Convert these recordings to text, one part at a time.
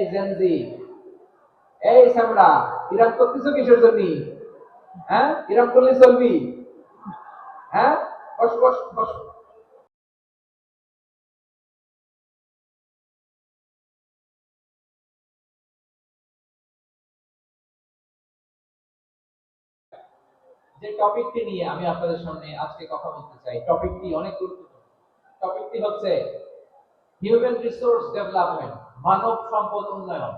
এই জেনজি, এই সামরা, ইরাম করতেছো কিসের জন্য? হ্যাঁ, ইরাম করলে চলবি? হ্যাঁ, বস বস বস। যে টপিকটি নিয়ে আমি আপনাদের সামনে আজকে কথা বলতে চাই, টপিকটি অনেক গুরুত্বপূর্ণ। টপিকটি হচ্ছে হিউম্যান রিসোর্স ডেভেলপমেন্ট, মানব সম্পদ উন্নয়ন।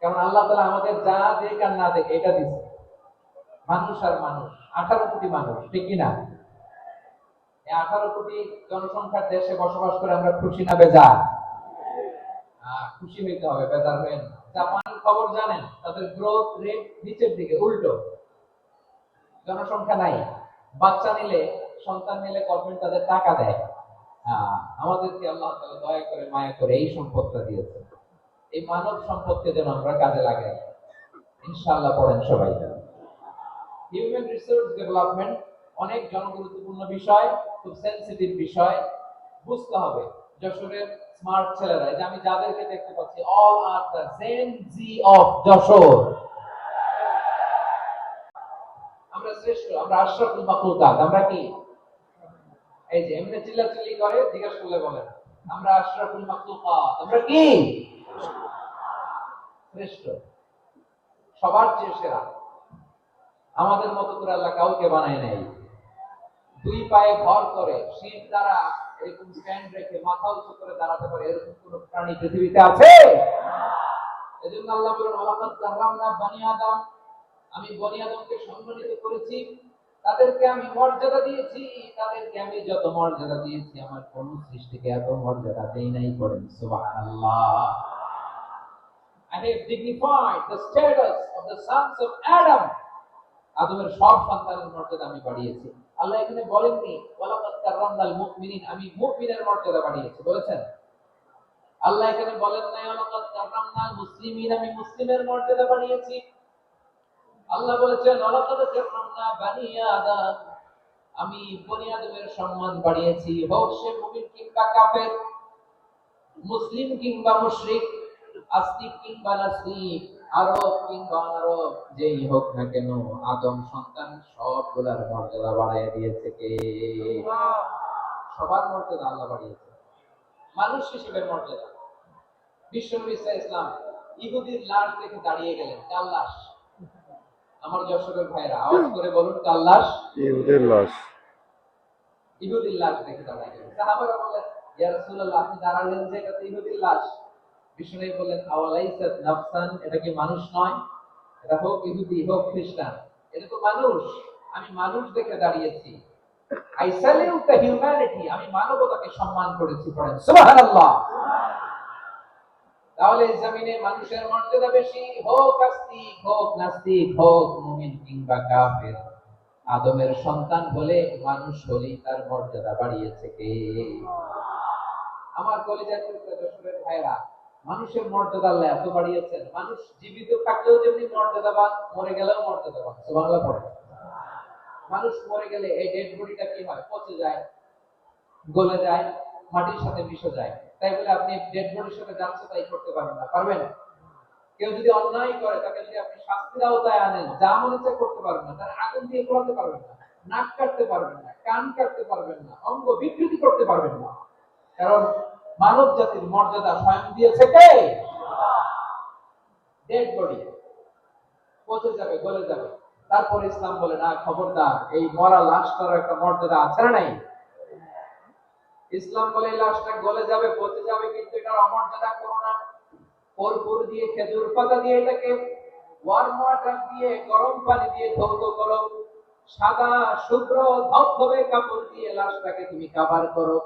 কারণ আল্লাহ তাআলা আমাদের যা দেখ আর না দেখ এটা দিচ্ছে। মানুষ আর মানুষ, 18 কোটি মানুষ, ঠিক কিনা? এই 18 কোটি জনসংখ্যার দেশে বসবাস করে আমরা খুশি না বেজার? খুশি হইতে হবে, বেজার হবেন না। জাপানের খবর জানেন? তাদের গ্রোথ রেট নিচের দিকে, উল্টো। জনসংখ্যা নাই, বাচ্চা নিলে, সন্তান নিলে গভর্নমেন্ট তাদের টাকা দেয়। আমাদেরকে আল্লাহ তাআলা দয়া করে মায়া করে এই সম্পদটা দিয়েছে। এই মানব সম্পদকে যেন আমরা কাজে লাগাই, ইনশাআল্লাহ। পড়েন সবাই। হিউম্যান রিসোর্স ডেভেলপমেন্ট অনেক জনগুরুত্বপূর্ণ বিষয়, খুব সেনসিটিভ বিষয়, বুঝতে হবে। যশোরের স্মার্ট ছেলেরা, যে আমি যাদেরকে দেখতে পাচ্ছি, all are the Gen Z of Jessore. আমরা শ্রেষ্ঠ, আমরা আশরাফুল মাখলুকাত। আমরা কি? এই যে এমনি চিল্লাচিল্লি করে, জিজ্ঞাসা করলে বলেন আমরা আশরাফুল মাখলুকাত। আমরা কি? শ্রেষ্ঠ, সবার চেয়ে সেরা। আমাদের মতো করে আল্লাহ কাউকে বানায় নাই। দুই পায়ে ভর করে, শীত দ্বারা এরকম স্ট্যান্ড রেখে মাথা উঁচু করে দাঁড়াতে পারে এরকম কোন প্রাণী পৃথিবীতে আছে? এজন্য আল্লাহ বলেন ওয়ালাকাদ কাররামনা বনি আদম, আমি বনি আদমকে সম্মানিত করেছি, তাদেরকে আমি মর্যাদা দিয়েছি। তাদেরকে আমি যত মর্যাদা দিয়েছি আমার কোন সৃষ্টিকে এত মর্যাদা দেই নাই। করেন সুবহানাল্লাহ। I have dignified the status of the sons of Adam. আদমের সব সন্তানের মর্যাদা আমি বাড়িয়েছি। আল্লাহ এখানে বলেননি ওয়ালাকাদ কাররামনাল মুমিনিন, আমি মুমিনের মর্যাদা বাড়িয়েছি, বলেছেন? আল্লাহ এখানে বলেন না ওয়ালাকাদ কাররামনাল মুসলিমিন, আমি মুসলিমের মর্যাদা বাড়িয়েছি। আল্লাহ বলেছেন ওয়ালাকাদ কাররামনা বানি আদম, আমি বনি আদমের সম্মান বাড়িয়েছি। হোক সে মুমিন কিংবা কাফের, মুসলিম কিংবা মুশরিক, আস্তিক কিংবা নাস্তিক, আরব কিংবা অনারব, যেই হোক না কেন, আদম সন্তান সবগুলার মর্যাদা বাড়াইয়া দিয়েছে কে? সবার মর্যাদা আল্লাহ বাড়িয়েছে। মানুষ হিসেবে মর্যাদা। বিশ্বনবী ইসলাম ইহুদির লাশ দেখে দাঁড়িয়ে গেলেন। কার লাশ? আমার যশোরের ভাইরা আওয়াজ করে বলুন, কার লাশ? ইহুদির লাশ। ইহুদির লাশ দেখে দাঁড়িয়ে গেলেন। সাহাবারা বললেন ইয়া রাসূলুল্লাহ, আপনি দাঁড়ালেন যে, এটা তো ইহুদির লাশ। বিশ্বনবী বললেন আওয়ালাইসাত নাফসান, এটা কি মানুষ নয়? এটা হোক ইহুদি হোক খ্রিস্টান, এটা তো মানুষ। আমি মানুষ দেখে দাঁড়িয়েছি। আই স্যালিউট দ্য হিউম্যানিটি, আমি মানবতাকে সম্মান করেছি। পড়েন সুবহানাল্লাহ। তাহলে জমিনে মানুষের মর্যাদা বেশি, হোক আস্তিক হোক নাস্তিক, হোক মুমিন কিংবা কাফের, আদমের সন্তান বলে মানুষ হলেই তার মর্যাদা বাড়িয়েছে কে? আমার কলিজার টুকরা যশোরের ভাইরা, মানুষের মর্যাদা আল্লাহ এত বাড়িয়েছেন। মানুষ জীবিত থাকলেও যেমনি মর্যাদাবান, মরে গেলেও মর্যাদাবান। সুবহানাল্লাহ পড়ে। মানুষ মরে গেলে এই ডেড বডিটা কি হয়? পচে যায়, গলে যায়, মাটির সাথে মিশে যায়। তাই বলে আপনি ডেড বডির সাথে যাচ্ছে তাই করতে পারবেন না। পারবেন? কেউ যদি অন্যায় করে, তাকে যদি আপনি শাস্তির আওতায় আনেন, যা মনে চায় করতে পারবেন না। তার আগুন দিয়ে পোড়াতে পারবেন না, নাক কাটতে পারবেন না, কান কাটতে পারবেন না, অঙ্গ বিকৃতি করতে পারবেন না। কারণ মানব জাতির মর্যাদা স্বয়ং দিয়েছে কে? ডেড বডি পচে যাবে, গলে যাবে। তারপর ইসলাম বলে না, খবরদার, এই মরা লাশটার একটা মর্যাদা আছে না নাই? ইসলাম বলে এই লাশটা গলে যাবে, পচে যাবে, কিন্তু এটার অমর্যাদা করো না। কর্পূর দিয়ে, খেজুর পাতা দিয়ে এটাকে ওয়ার্ম ওয়াটার দিয়ে, গরম পানি দিয়ে ধৌত করো। সাদা শুভ্র ধবধবে কাপড় দিয়ে লাশটাকে তুমি কভার করো।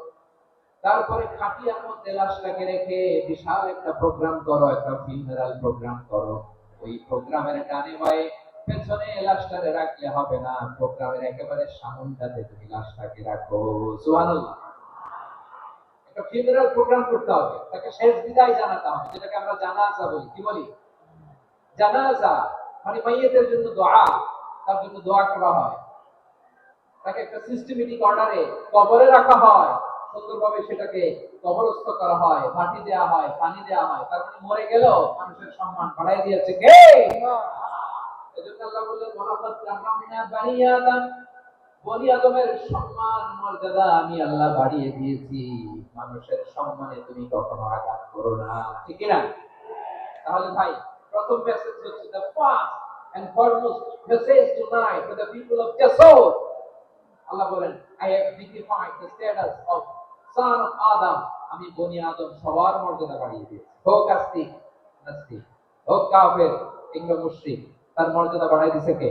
তারপরে খাটিয়ার মধ্যে লাশটাকে রেখে বিশাল একটা প্রোগ্রাম করো, একটা ফিউনারাল প্রোগ্রাম করো। ওই প্রোগ্রামের ডানে বায়ে পেছনে লাশটাকে রাখলে হবে না, প্রোগ্রামের একেবারে সামনটাতে তুমি লাশটাকে রাখো। সুবহানাল্লাহ। একটা ফিউনারাল প্রোগ্রাম করতে হবে, তাকে শেষ বিদায় জানাতে হবে, যেটাকে আমরা জানাজা বলি। কি বলি? জানাজা মানে মাইয়িতের জন্য দোয়া, তার জন্য দোয়া করা হয়। তাকে একটা সিস্টেমেটিক অর্ডারে কবরে রাখা হয়, সুন্দরভাবে সেটাকে কবরস্থ করা হয়, মাটি দেওয়া হয়, পানি দেওয়া হয়, তারপরে মরে গেলেও মানুষের সম্মান বাড়াই দিয়েছে কে? এজন্য আল্লাহ বললেন ওয়ালাকাদ কাররামনা বানি আদম, বনি আদমের সম্মান মর্যাদা আমি আল্লাহ বাড়িয়ে দিয়েছি। মানুষের সম্মানে তুমি কখনো আঘাত করো না, ঠিক না? তাহলে ভাই, প্রথম মেসেজ হচ্ছে the first and foremost message tonight to the people of Jasur. আল্লাহ বলেন I have dignified the status of son of Adam. আমি বনি আদম সবার মর্যাদা বাড়িয়ে দিয়েছি। হোক আস্তিক, নাস্তিক, হোক কাফের কিংবা মুশরিক, তার মর্যাদা বাড়াই দিয়েছে কে?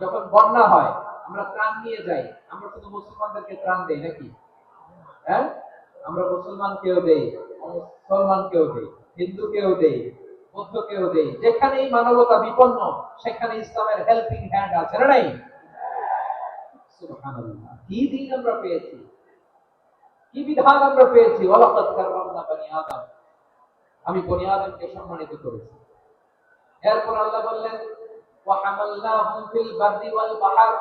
যখন বন্যা হয় আমরা ত্রাণ নিয়ে যাই, আমরা শুধু মুসলমানদেরকে ত্রাণ দেই নাকি? হ্যাঁ, আমরা মুসলমানকেও দেই, মুসলমানকেও দেই, হিন্দুকেও দেই, বৌদ্ধকেও দেই। যেখানেই মানবতা বিপন্ন সেখানে ইসলামের হেল্পিং হ্যান্ড আছে না নাই? সুবহানাল্লাহ, কি দিন আমরা পেয়েছি, কি বিধান আমরা পেয়েছি। ওয়ালাকাদ কাররামনা বানি আদম, আমি বনি আদমকে সম্মানিত করেছি। এরপর আল্লাহ বললেন ওয়া হামালনাহুম ফিল বাররি ওয়াল বাহর,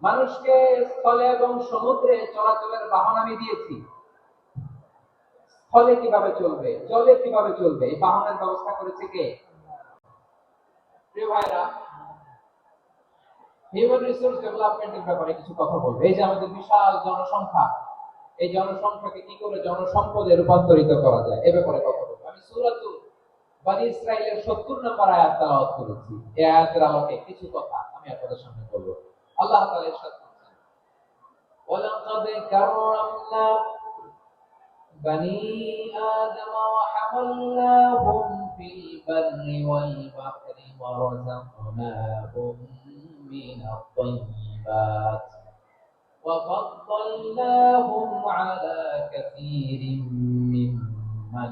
মানুষকে স্থলে এবং সমুদ্রে চলাচলের বাহন আমি দিয়েছি। স্থলে কিভাবে চলবে, জলে কিভাবে চলবে, এই বাহনের ব্যবস্থা করেছে কে? প্রিয় ভাইরা, হিউম্যান রিসোর্স ডেভেলপমেন্টের ব্যাপারে কিছু কথা বলবো। এই যে আমাদের বিশাল জনসংখ্যা, এই জনসংখ্যাকে কি করে জনসম্পদে রূপান্তরিত করা যায় এ ব্যাপারে কথা বলবো। আমি সূরাতুল বনী ইসরাঈলের ৭০ নম্বর আয়াত তেলাওয়াত করেছি। এই আয়াতের আলোকে কিছু কথা আমি আপনাদের সামনে বলবো। আল্লাহ তাআলা ইরশাদ করেছেন ওয়ালাকাদ কাররামনা بني آدم وحملناهم في البر والبحر ورزقناهم من الطيبات وفضلناهم على كثير ممن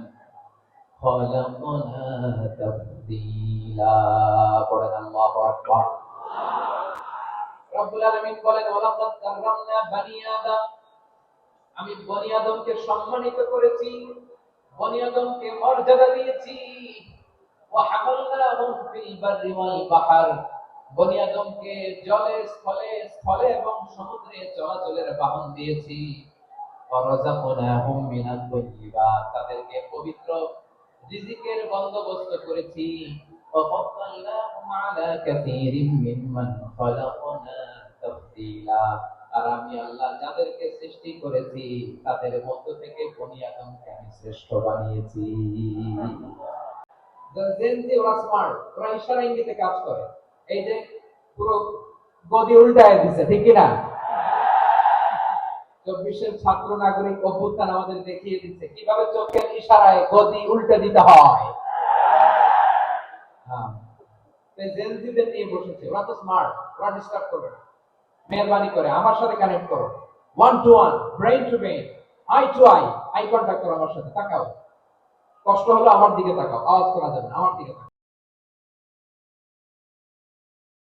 خلقنا تفضيلا. قرآن الله أكبر. رب العالمين বলেন ওয়ালাকাদ কাররামনা বানি আদম, আমি বনি আদমকে সম্মানিত করেছি, বনি আদমকে মর্যাদা দিয়েছি। ওয়া হামালনাহুম ফিল বাররি ওয়াল বাহর, বনি আদমকে জলে স্থলে, স্থলে এবং সমুদ্রে চলাচলের বাহন দিয়েছি। ওয়া রাযাকনাহুম মিনাত তাইয়্যিবাত, তাদেরকে পবিত্র রিজিকের বন্দোবস্ত করেছি। ওয়া ফাদ্দালনাহুম আলা কাসীরিম মিম্মান খালাকনা তাফদীলা, আর আমি আল্লাহ যাদেরকে সৃষ্টি করেছি তাদের মধ্য থেকে বনি আদমকে আমি শ্রেষ্ঠ বানিয়েছি। জেনজি ওরা স্মার্ট, ওরা ইশারা ইঙ্গিতে কাজ করে। এই যে পুরো গদি উল্টায় দিছে, ঠিক কি না? 24-এর ছাত্র নাগরিক অভ্যুত্থান আমাদের দেখিয়ে দিচ্ছে কিভাবে চোখের ইশারায় গদি উল্টে দিতে হয়। হ্যাঁ, জেনজিদের নিয়ে বসেছে, ওরা তো স্মার্ট, ওরা ডিস্টার্ব করবে না। মেহরবানি করে আমার সাথে কানেক্ট করো, 1 to 1, brain to brain, eye to eye, eye contact করো আমার সাথে, তাকাও। কষ্ট হলো আমার দিকে তাকাও, আওয়াজ করা যাবে না, আমার দিকে তাকাও।